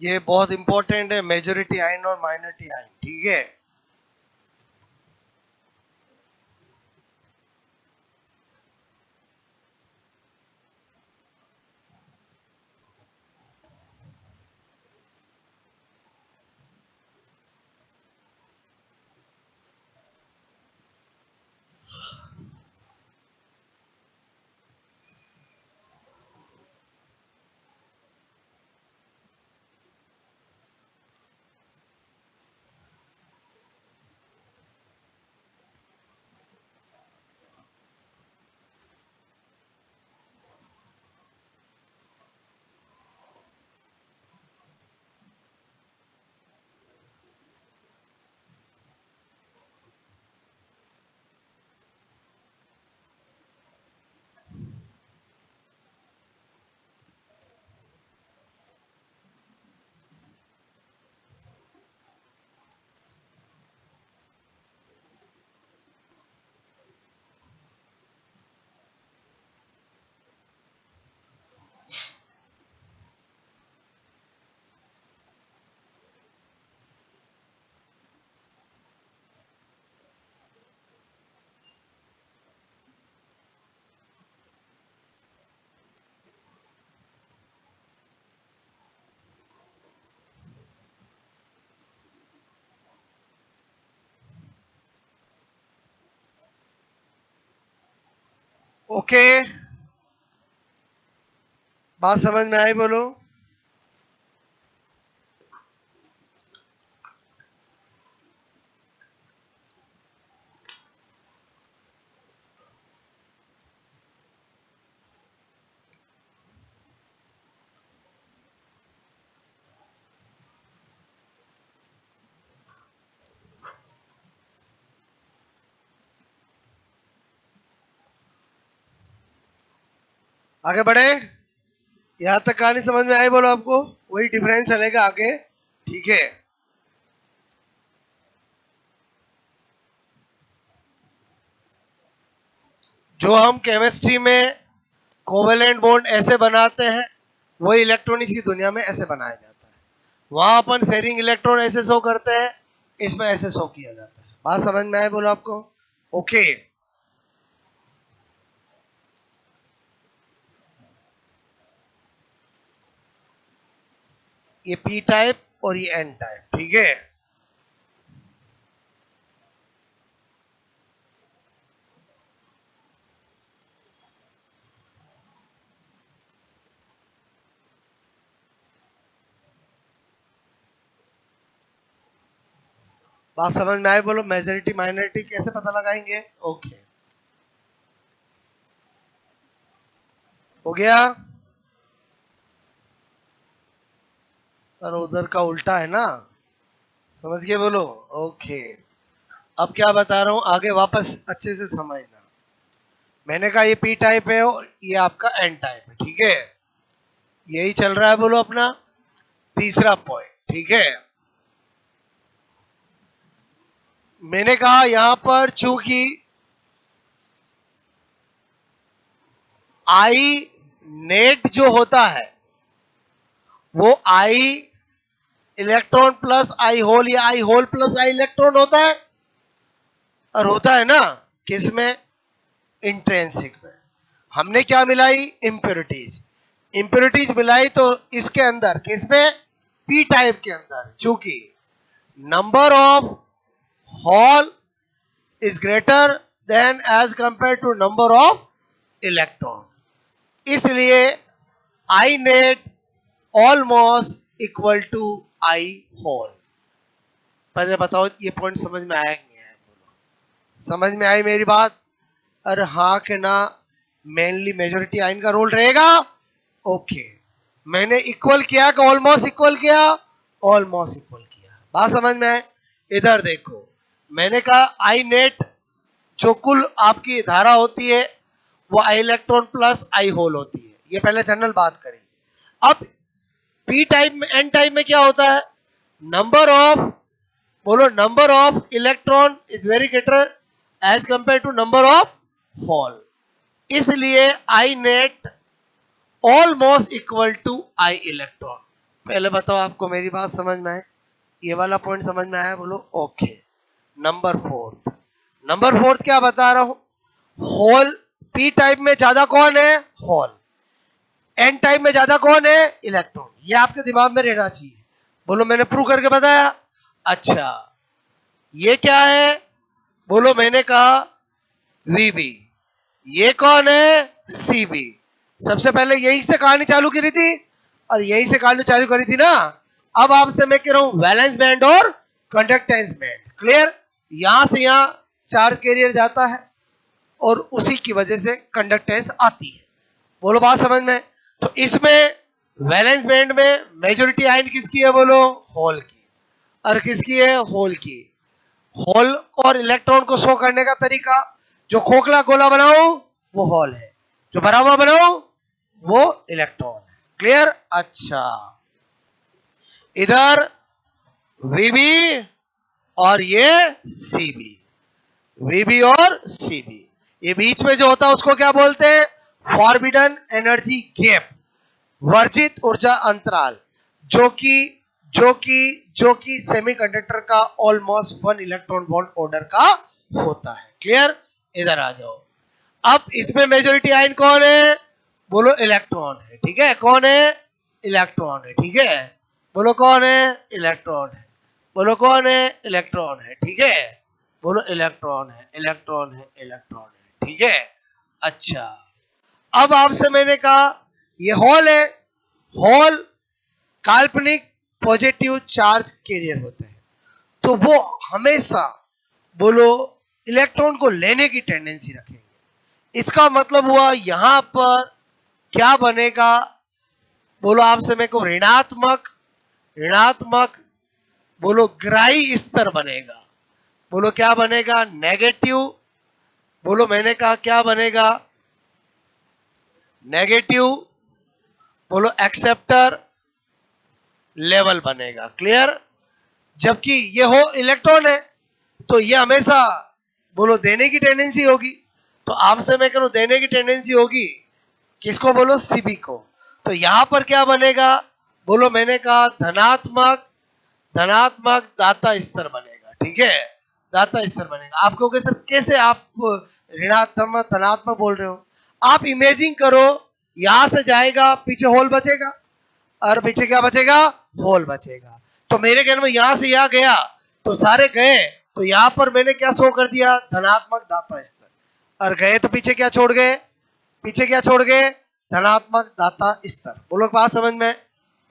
ये बहुत इंपॉर्टेंट है, मेजॉरिटी आइन और माइनॉरिटी आइन। ठीक है। ओके, बात समझ में आई बोलो? आगे बढ़े। यहां तक कहानी समझ में आई बोलो आपको? वही डिफरेंस चलेगा आगे। ठीक है। जो हम केमिस्ट्री में कोवेलेंट बॉन्ड ऐसे बनाते हैं, वही इलेक्ट्रॉनिक्स की दुनिया में ऐसे बनाया जाता है। वहां अपन शेयरिंग इलेक्ट्रॉन ऐसे शो करते हैं, इसमें ऐसे शो किया जाता है। बात समझ में आए बोलो आपको? ओके। ये पी टाइप और ये एन टाइप। ठीक है। बात समझ में आए बोलो? मेजॉरिटी माइनॉरिटी कैसे पता लगाएंगे? ओके, हो गया। और उधर का उल्टा है ना, समझ के बोलो? ओके। अब क्या बता रहा हूं आगे वापस अच्छे से समझना। मैंने कहा ये पी टाइप है और ये आपका एन टाइप है। ठीक है, यही चल रहा है बोलो अपना तीसरा पॉइंट। ठीक है। मैंने कहा यहां पर चूंकि आई नेट जो होता है वो I electron plus I whole या आई होल प्लस आई इलेक्ट्रॉन होता है, और होता है ना किसमें? इंट्रिंसिक में। हमने क्या मिलाई? इम्प्योरिटीज। इम्प्योरिटीज मिलाई तो इसके अंदर किसमें? पी टाइप के अंदर, चूंकि number of hole is greater than as compared to number of electron, इसलिए I net almost equal to I whole। पहले बताओ ये पॉइंट समझ में आया कि नहीं आया? बोलो, समझ में आई मेरी बात? अरे हाँ के ना, मेनली मेजोरिटी आयन का रोल रहेगा। ओके, मैंने इक्वल किया कि ऑलमोस्ट इक्वल किया? ऑलमोस्ट इक्वल किया। बात समझ में आए? इधर देखो, मैंने कहा आई नेट जो कुल आपकी धारा होती है वो I electron plus I hole होती है। ये पहले जनरल बात करी। अब पी टाइप में, एन टाइप में क्या होता है? नंबर ऑफ, बोलो, number of electron is very greater as compare to number of hole, इसलिए I net almost equal to I electron. पहले बताओ आपको मेरी बात समझ में आए? ये वाला पॉइंट समझ में आया? बोलो okay. Number fourth, number fourth क्या बता रहा हूं? होल पी टाइप में ज्यादा कौन है? होल। एन टाइप में ज्यादा कौन है? इलेक्ट्रॉन। ये आपके दिमाग में रहना चाहिए। बोलो मैंने प्रूव करके बताया। अच्छा, ये क्या है? बोलो मैंने कहा वीबी। ये कौन है? सीबी। सबसे पहले यही से कहानी चालू करी थी और यही से कहानी चालू करी थी ना। अब आपसे मैं कह रहा हूं वैलेंस बैंड और कंडक्टेंस बैंड। क्लियर? यहां से यहां चार्ज कैरियर जाता है और उसी की वजह से कंडक्टेंस आती है। बोलो बात समझ में? तो इसमें वैलेंस बैंड में मेजॉरिटी आयन किसकी है? बोलो होल की। और किसकी है? होल की। होल और इलेक्ट्रॉन को शो करने का तरीका, जो खोखला गोला बनाओ वो होल है, जो भरा हुआ बनाओ वो इलेक्ट्रॉन है। क्लियर? अच्छा, इधर वीबी और ये सीबी, वीबी और सीबी, ये बीच में जो होता है उसको क्या बोलते हैं? फॉरबिडन एनर्जी गैप, वर्जित ऊर्जा अंतराल, जो कि सेमीकंडक्टर का ऑलमोस्ट 1 इलेक्ट्रॉन वोल्ट ऑर्डर का होता है। क्लियर? इधर आ जाओ। अब इसमें मेजॉरिटी आयन कौन है? बोलो इलेक्ट्रॉन है। ठीक है, कौन है? इलेक्ट्रॉन है। ठीक है, बोलो कौन है? इलेक्ट्रॉन है। बोलो कौन है? इलेक्ट्रॉन है। ठीक है, बोलो इलेक्ट्रॉन है, इलेक्ट्रॉन है, इलेक्ट्रॉन है। ठीक है, अच्छा, अब आपसे मैंने कहा ये होल है। होल काल्पनिक पॉजिटिव चार्ज कैरियर होते हैं, तो वो हमेशा, बोलो, इलेक्ट्रॉन को लेने की टेंडेंसी रखेंगे। इसका मतलब हुआ यहां पर क्या बनेगा? बोलो आपसे मेरे को ऋणात्मक, ऋणात्मक, बोलो ग्राही स्तर बनेगा। बोलो क्या बनेगा? नेगेटिव। बोलो मैंने कहा क्या बनेगा? नेगेटिव, बोलो एक्सेप्टर लेवल बनेगा। क्लियर? जबकि ये हो इलेक्ट्रॉन है तो ये हमेशा, बोलो, देने की टेंडेंसी होगी। तो आपसे मैं करूं देने की टेंडेंसी होगी किसको? बोलो सीबी को। तो यहां पर क्या बनेगा? बोलो मैंने कहा धनात्मक, धनात्मक दाता स्तर बनेगा। ठीक है, दाता स्तर बनेगा। आप कहोगे सर कैसे आप ऋणात्मक धनात्मक बोल रहे हो? आप इमेजिन करो, यहां से जाएगा, पीछे होल बचेगा और पीछे क्या बचेगा? होल बचेगा। तो मेरे कहने में यहां से यहां गया तो सारे गए, तो यहां पर मैंने क्या शो कर दिया? धनात्मक दाता स्तर। और गए तो पीछे क्या छोड़ गए? पीछे क्या छोड़ गए? धनात्मक दाता स्तर। बोलो बात समझ में?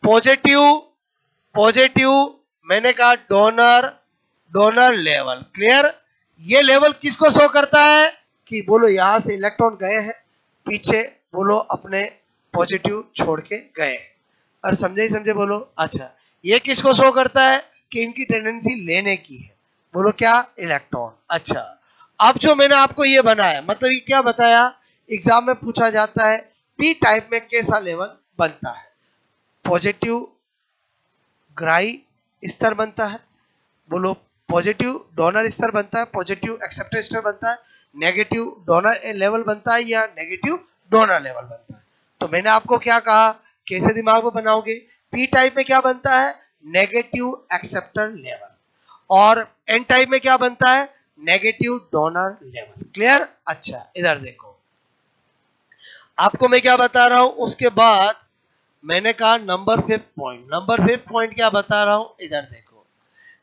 पॉजिटिव, पॉजिटिव, मैंने कहा डोनर, डोनर लेवल। क्लियर? ये लेवल किसको शो करता है? कि बोलो यहां से इलेक्ट्रॉन गए हैं, पीछे, बोलो, अपने पॉजिटिव छोड़ के गए। और समझे ही समझे? बोलो अच्छा, ये किसको शो करता है? कि इनकी टेंडेंसी लेने की है। बोलो क्या? इलेक्ट्रॉन। अच्छा, अब जो मैंने आपको ये बनाया, मतलब ये क्या बताया? एग्जाम में पूछा जाता है पी टाइप में कैसा लेवल बनता है? पॉजिटिव ग्राही स्तर बनता है, बोलो पॉजिटिव डोनर स्तर बनता है, पॉजिटिव एक्सेप्टर स्तर बनता है, नेगेटिव डोनर लेवल बनता है या नेगेटिव डोनर लेवल बनता है। तो मैंने आपको क्या कहा, कैसे दिमाग में बनाओगे? पी टाइप में क्या बनता है? Negative acceptor level. और एन टाइप में क्या बनता है? Negative donor level. क्लियर? अच्छा, इधर देखो, आपको मैं क्या बता रहा हूं उसके बाद मैंने कहा number fifth point. Number fifth point क्या बता रहा हूं? इधर देखो,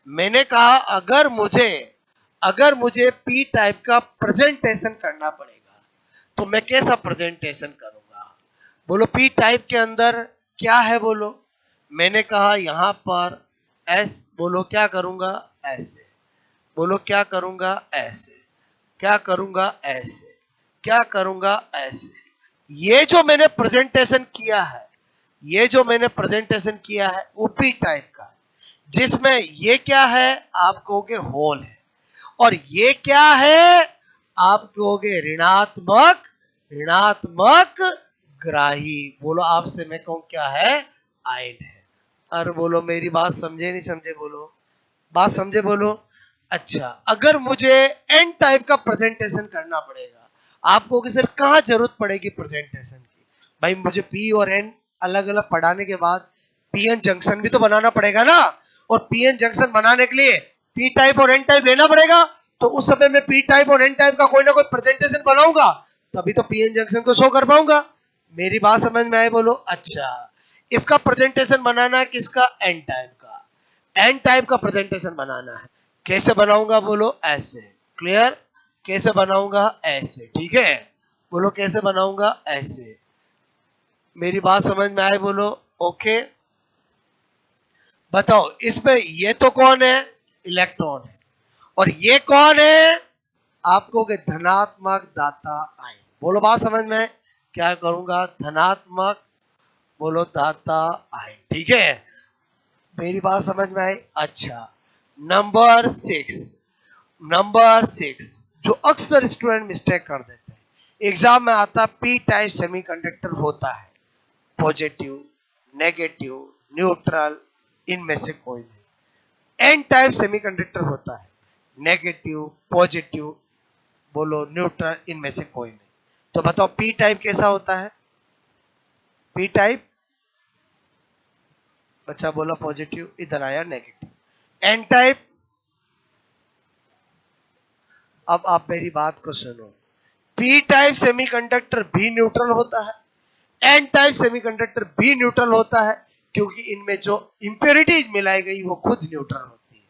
मैंने कहा अगर मुझे पी टाइप का प्रेजेंटेशन करना पड़ेगा तो मैं कैसा प्रेजेंटेशन करूंगा? बोलो पी टाइप के अंदर क्या है? बोलो मैंने कहा यहां पर एस, बोलो क्या करूंगा? ऐसे। बोलो क्या करूंगा? ऐसे। क्या करूंगा? ऐसे। क्या करूंगा ऐसे। ये जो मैंने प्रेजेंटेशन किया है, ये जो मैंने प्रेजेंटेशन किया है वो पी टाइप का है, जिसमें ये क्या है आप कहोगे होल है, और ये क्या है आप कहोगे ऋणात्मक, ऋणात्मक ग्राही। बोलो आपसे मैं कहूं क्या है, आयन है। अरे बोलो मेरी बात समझे नहीं समझे, बोलो बात समझे बोलो। अच्छा, अगर मुझे एन टाइप का प्रेजेंटेशन करना पड़ेगा, आपको कि सर कहां जरूरत पड़ेगी प्रेजेंटेशन की, भाई मुझे पी और एन अलग अलग पढ़ाने के बाद पीएन जंक्शन भी तो बनाना पड़ेगा ना, और पीएन जंक्शन बनाने के लिए पी टाइप और एन टाइप लेना पड़ेगा। तो उस समय मैं पी टाइप और एन टाइप का कोई ना कोई प्रेजेंटेशन बनाऊंगा, तभी तो पीएन जंक्शन को शो कर पाऊंगा। मेरी बात समझ में आई बोलो। अच्छा, इसका प्रेजेंटेशन बनाना है किसका, एन टाइप का, एन टाइप का प्रेजेंटेशन बनाना है। कैसे बनाऊंगा बोलो, ऐसे। क्लियर, कैसे बनाऊंगा ऐसे, ठीक है। बोलो कैसे बनाऊंगा ऐसे। मेरी बात समझ में आए बोलो, ओके। बताओ इसमें ये तो कौन है, इलेक्ट्रॉन है, और ये कौन है आपको के धनात्मक दाता आयन। बोलो बात समझ में आए? क्या करूंगा, धनात्मक, बोलो दाता आयन, ठीक है। मेरी बात समझ में आई। अच्छा, नंबर 6, नंबर 6 जो अक्सर स्टूडेंट मिस्टेक कर देते हैं, एग्जाम में आता पी टाइप सेमीकंडक्टर होता है पॉजिटिव, नेगेटिव, न्यूट्रल, इनमें से कोई नहीं। एन टाइप सेमीकंडक्टर होता है नेगेटिव, पॉजिटिव, बोलो न्यूट्रल, इनमें से कोई नहीं। तो बताओ पी टाइप कैसा होता है, पी टाइप, बच्चा बोला पॉजिटिव, इधर आया नेगेटिव। एन टाइप, अब आप मेरी बात को सुनो, पी टाइप सेमीकंडक्टर भी न्यूट्रल होता है, एन टाइप सेमीकंडक्टर भी न्यूट्रल होता है, क्योंकि इनमें जो इंप्योरिटीज मिलाई गई वो खुद न्यूट्रल होती है।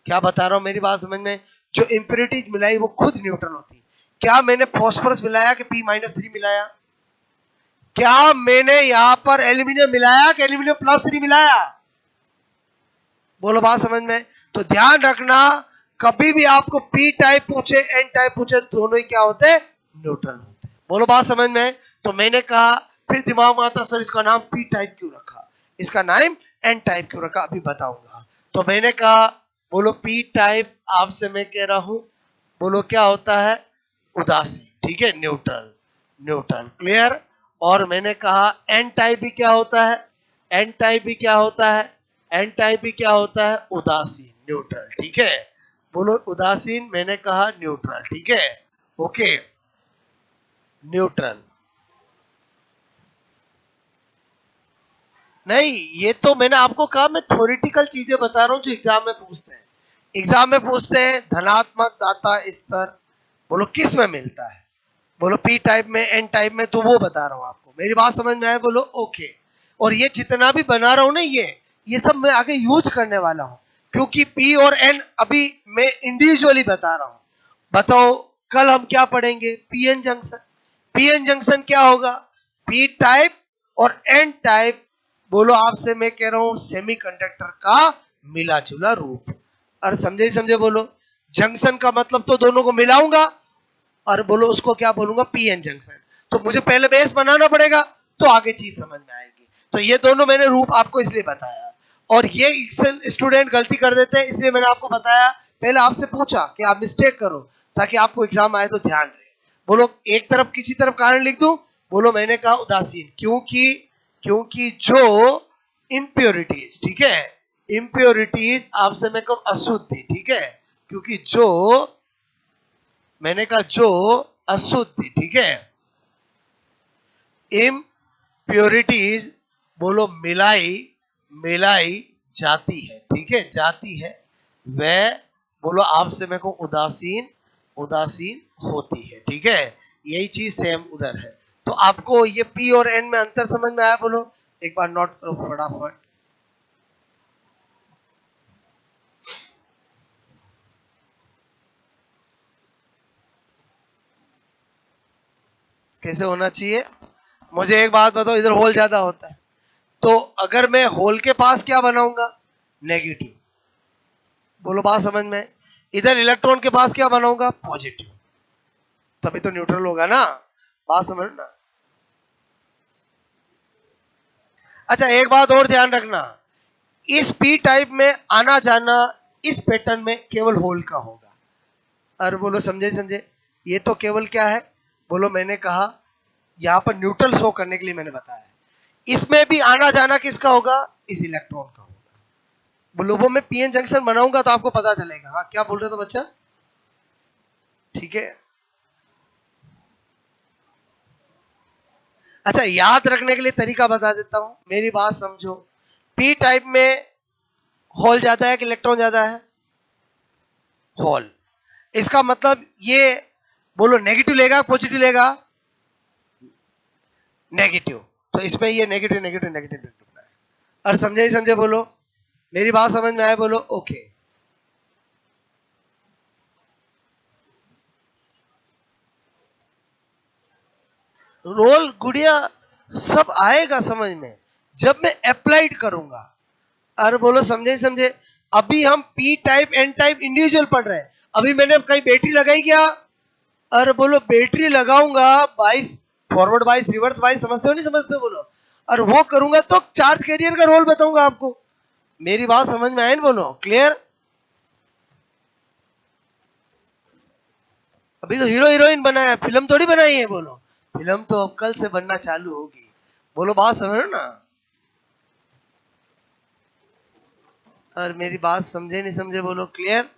क्या बता रहा हूं मेरी बात समझ में, जो इंप्योरिटीज मिलाई वो खुद न्यूट्रल होती है। क्या मैंने फॉस्फोरस मिलाया कि P-3 मिलाया, क्या मैंने यहां पर एल्यूमिनियम मिलाया कि एल्यूमिनियम+3 मिलाया, बोलो बात समझ में। तो ध्यान रखना, कभी भी आपको पी टाइप पूछे एन टाइप पूछे, दोनों ही क्या होते हैं, न्यूट्रल होते हैं। बोलो बात समझ में। तो मैंने कहा, फिर दिमाग में आता सर इसका नाम पी टाइप क्यों रखा, इसका नाम एन टाइप क्यों रखा, अभी बताऊंगा। तो मैंने कहा बोलो पी टाइप आपसे मैं कह रहा हूं, बोलो क्या होता है, उदासीन, ठीक है, न्यूट्रल, न्यूट्रल, क्लियर। और मैंने कहा एन टाइप भी क्या होता है, एन टाइप भी क्या होता है, एन टाइप भी क्या होता है, उदासीन, न्यूट्रल, ठीक है। बोलो उदासीन, मैंने कहा न्यूट्रल, ठीक है, ओके, न्यूट्रल। नहीं, ये तो मैंने आपको कहा मैं थ्योरेटिकल चीजें बता रहा हूं जो एग्जाम में पूछते हैं। एग्जाम में पूछते हैं धनात्मक दाता स्तर, बोलो किस में मिलता है, बोलो पी टाइप में, एन टाइप में, तो वो बता रहा हूं आपको। मेरी बात समझ में आए बोलो, ओके। और ये जितना भी बना रहा हूं ना, ये सब मैं आगे यूज करने वाला हूं, क्योंकि पी और एन अभी मैं इंडिविजुअली बता रहा हूं। बताओ कल हम क्या पढ़ेंगे, पीएन जंक्शन। पीएन जंक्शन क्या होगा, पी टाइप और एन टाइप, बोलो आपसे मैं कह रहा हूं सेमीकंडक्टर का मिला जुला रूप। और समझे समझे बोलो, जंक्शन का मतलब तो दोनों को मिलाऊंगा, और बोलो उसको क्या बोलूंगा, पीएन जंक्शन। तो मुझे पहले बेस बनाना पड़ेगा, तो आगे चीज समझ में आएगी। तो ये दोनों मैंने रूप आपको इसलिए बताया, और ये स्टूडेंट गलती कर देते हैं, इसलिए मैंने आपको बताया, पहले आपसे पूछा कि आप मिस्टेक करो ताकि आपको एग्जाम आए तो ध्यान रहे। बोलो एक तरफ किसी तरफ कारण लिख दूं, बोलो मैंने कहा उदासीन, क्योंकि क्योंकि जो इम्प्योरिटीज, ठीक है, इम्प्योरिटीज आपसे मैं कहूं अशुद्धि, ठीक है, क्योंकि जो मैंने कहा जो अशुद्धि, ठीक है, इम्प्योरिटीज, बोलो मिलाई, मिलाई जाती है, ठीक है, जाती है, वह बोलो आपसे मैं कहूं उदासीन, उदासीन होती है, ठीक है। यही चीज सेम उधर है। तो आपको ये पी और एन में अंतर समझ में आया बोलो, एक बार नोट करो फटाफट। कैसे होना चाहिए, मुझे एक बात बताओ, इधर होल ज्यादा होता है, तो अगर मैं होल के पास क्या बनाऊंगा, नेगेटिव, बोलो बात समझ में। इधर इलेक्ट्रॉन के पास क्या बनाऊंगा, पॉजिटिव। तभी तो न्यूट्रल होगा ना, बात समझ ना। अच्छा एक बात और ध्यान रखना, इस पी टाइप में आना जाना इस पैटर्न में केवल होल का होगा। अरे बोलो समझे समझे, ये तो केवल क्या है, बोलो मैंने कहा यहां पर न्यूट्रल शो करने के लिए मैंने बताया, इसमें भी आना जाना किसका होगा, इस इलेक्ट्रॉन का होगा। बोलो वो मैं पीएन जंक्शन बनाऊंगा तो आपको पता चलेगा। हाँ क्या बोल रहे थे बच्चा, ठीक है। अच्छा याद रखने के लिए तरीका बता देता हूं, मेरी बात समझो। पी टाइप में होल ज्यादा है कि इलेक्ट्रॉन ज्यादा है, होल। इसका मतलब ये, बोलो नेगेटिव लेगा पॉजिटिव लेगा, नेगेटिव। तो इसमें ये नेगेटिव नेगेटिव नेगेटिव नेगेटिव है। और समझे ही समझे बोलो, मेरी बात समझ में आए बोलो ओके। रोल गुड़िया सब आएगा समझ में जब मैं अप्लाइड करूंगा। अरे बोलो समझे ही समझे, अभी हम P type N type individual पढ़ रहे हैं, अभी मैंने कहीं बैटरी लगाई क्या, अरे बोलो बैटरी लगाऊंगा, बाइस फॉरवर्ड बाइस रिवर्स बाइस, समझते हो नहीं समझते हो बोलो, और वो करूंगा तो चार्ज कैरियर का रोल बताऊंगा आपको। मेरी बात समझ में आई ना बोलो, क्लियर। अभी तो हीरो हीरोइन बनाया, फिल्म थोड़ी बनाई है बोलो, फिल्म तो अब कल से बनना चालू होगी। बोलो बात समझो ना। और मेरी बात समझे नहीं समझे बोलो, क्लियर।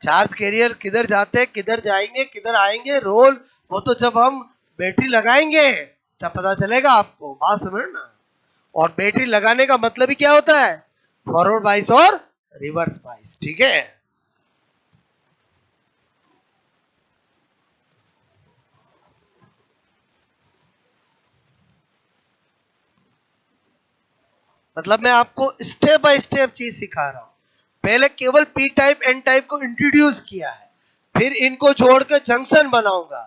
चार्ज कैरियर किधर जाते हैं किधर जाएंगे किधर आएंगे रोल, वो तो जब हम बैटरी लगाएंगे तब पता चलेगा आपको, बात समझो ना। और बैटरी लगाने का मतलब ही क्या होता है, फॉरवर्ड बाइस और रिवर्स बाइस, ठीक है। मतलब मैं आपको स्टेप बाय स्टेप चीज सिखा रहा हूं। पहले केवल पी टाइप एन टाइप को इंट्रोड्यूस किया है, फिर इनको जोड़कर जंक्शन बनाऊंगा,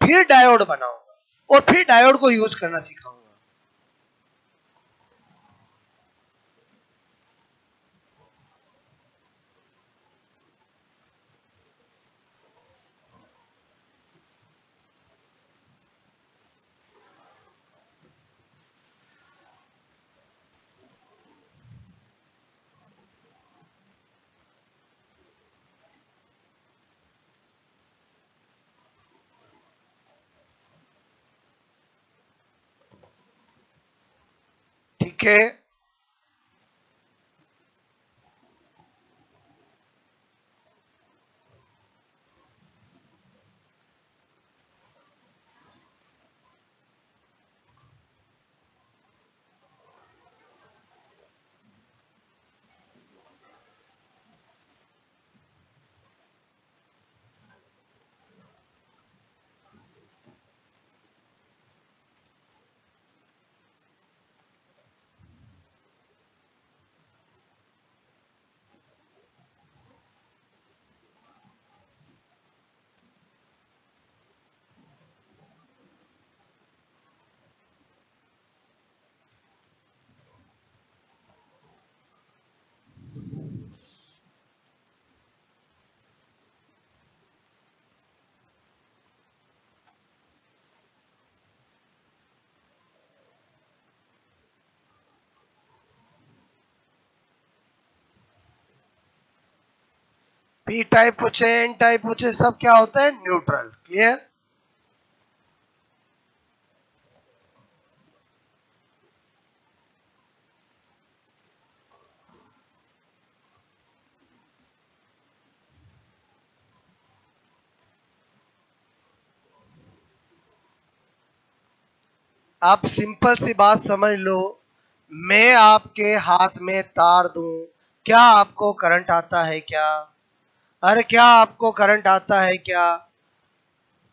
फिर डायोड बनाऊंगा और फिर डायोड को यूज करना सिखाऊंगा। ठीक है। पी टाइप पूछे एन टाइप पूछे सब क्या होता है, न्यूट्रल, क्लियर। आप सिंपल सी बात समझ लो, मैं आपके हाथ में तार दूं, क्या आपको करंट आता है क्या, अरे क्या आपको करंट आता है क्या,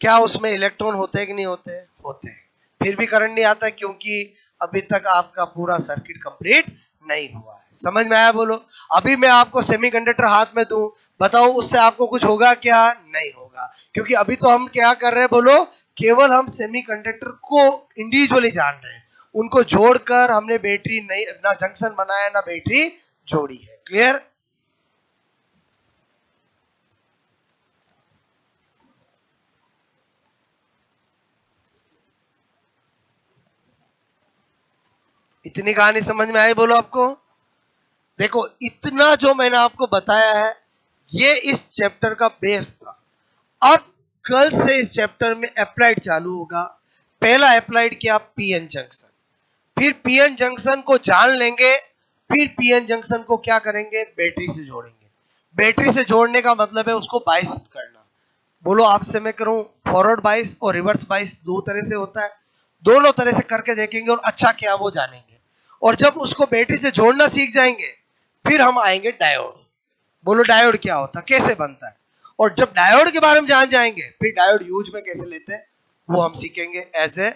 क्या उसमें इलेक्ट्रॉन होते हैं कि नहीं होते, होते हैं। फिर भी करंट नहीं आता क्योंकि अभी तक आपका पूरा सर्किट कंप्लीट नहीं हुआ है। समझ में आया बोलो। अभी मैं आपको सेमीकंडक्टर हाथ में दूं, बताओ उससे आपको कुछ होगा क्या, नहीं होगा, क्योंकि अभी तो हम क्या कर रहे हैं बोलो, केवल हम सेमीकंडक्टर को इंडिविजुअली जान रहे हैं, उनको जोड़कर हमने बैटरी नहीं, ना जंक्शन बनाया ना बैटरी जोड़ी है, क्लियर। इतनी कहानी समझ में आई? बोलो आपको। देखो इतना जो मैंने आपको बताया है ये इस चैप्टर का बेस था। अब कल से इस चैप्टर में अप्लाइड चालू होगा। पहला अप्लाइड किया पीएन जंक्शन, फिर पीएन जंक्शन को जान लेंगे, फिर पीएन जंक्शन को क्या करेंगे, बैटरी से जोड़ेंगे। बैटरी से जोड़ने का मतलब है उसको बाइस करना। बोलो आपसे मैं करूं फॉरवर्ड बाइस और रिवर्स बाइस दो तरह से होता है, दोनों तरह से करके देखेंगे और अच्छा क्या वो जानेंगे। और जब उसको बैटरी से जोड़ना सीख जाएंगे फिर हम आएंगे डायोड। बोलो डायोड क्या होता है, कैसे बनता है। और जब डायोड के बारे में जान जाएंगे फिर डायोड यूज में कैसे लेते हैं वो हम सीखेंगे as a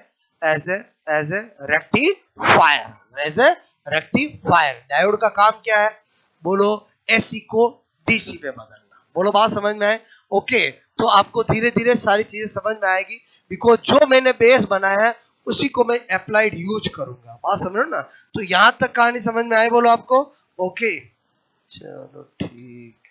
as a as a rectifier. As a rectifier diode का काम क्या है? बोलो एसी को डीसी पे बदलना। बोलो बात समझ में आए? ओके, तो आपको धीरे धीरे सारी चीजें समझ में आएगी, बिकॉज जो मैंने बेस बनाया है उसी को मैं अप्लाइड यूज करूंगा। बात समझ रहे हो ना? तो यहां तक कहानी समझ में आई? बोलो आपको। ओके चलो ठीक।